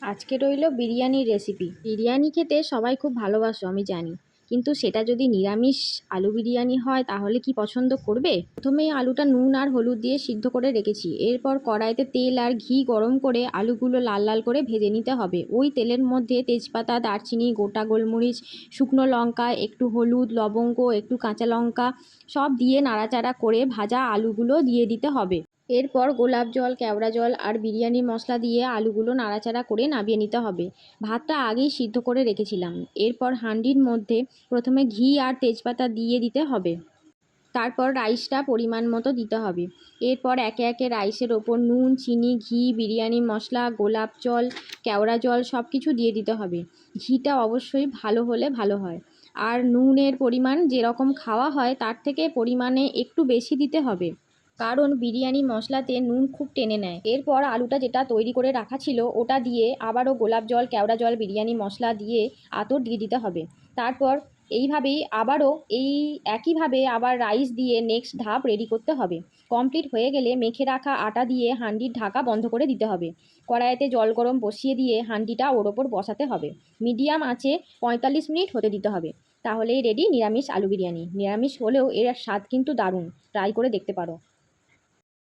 আজকে রইল বিরিয়ানির রেসিপি। বিরিয়ানি খেতে সবাই খুব ভালোবাসো আমি জানি, কিন্তু সেটা যদি নিরামিষ আলু বিরিয়ানি হয় তাহলে কি পছন্দ করবে? প্রথমেই আলুটা নুন আর হলুদ দিয়ে সিদ্ধ করে রেখেছি। এরপর কড়াইতে তেল আর ঘি গরম করে আলুগুলো লাল লাল করে ভেজে নিতে হবে। ওই তেলের মধ্যে তেজপাতা, দারচিনি, গোটা গোলমরিচ, শুকনো লঙ্কা, একটু হলুদ, লবঙ্গ, একটু কাঁচা লঙ্কা সব দিয়ে নাড়াচাড়া করে ভাজা আলুগুলো দিয়ে দিতে হবে। এরপর গোলাপ জল, কেওড়া জল আর বিরিয়ানি মশলা দিয়ে আলুগুলো নাড়াচাড়া করে নামিয়ে নিতে হবে। ভাতটা আগেই সিদ্ধ করে রেখেছিলাম। এরপর হাঁড়ির মধ্যে প্রথমে ঘি আর তেজপাতা দিয়ে দিতে হবে। তারপর রাইসটা পরিমাণ মতো দিতে হবে। এরপর একে একে রাইসের ওপর নুন, চিনি, ঘি, বিরিয়ানি মশলা, গোলাপ জল, কেওড়া জল সব কিছু দিয়ে দিতে হবে। ঘিটা অবশ্যই ভালো হলে ভালো হয়। আর নুনের পরিমাণ যেরকম খাওয়া হয় তার থেকে পরিমাণে একটু বেশি দিতে হবে, কারণ বিরিয়ানি মশলাতে নুন খুব টেনে নেয়। এরপর আলুটা যেটা তৈরি করে রাখা ছিল ওটা দিয়ে আবারও গোলাপ জল, কেওড়া জল, বিরিয়ানি মশলা দিয়ে আতর দিয়ে দিতে হবে। তারপর এইভাবেই আবারও একইভাবে আবার রাইস দিয়ে নেক্সট ধাপ রেডি করতে হবে। কমপ্লিট হয়ে গেলে মেখে রাখা আটা দিয়ে হাঁড়ির ঢাকা বন্ধ করে দিতে হবে। কড়াইতে জল গরম বসিয়ে দিয়ে হাঁড়িটা ওর ওপর বসাতে হবে। মিডিয়াম আঁচে 45 মিনিট হতে দিতে হবে। তাহলেই রেডি নিরামিষ আলু বিরিয়ানি। নিরামিষ হলেও এর স্বাদ কিন্তু দারুণ, ট্রাই করে দেখতে পারো।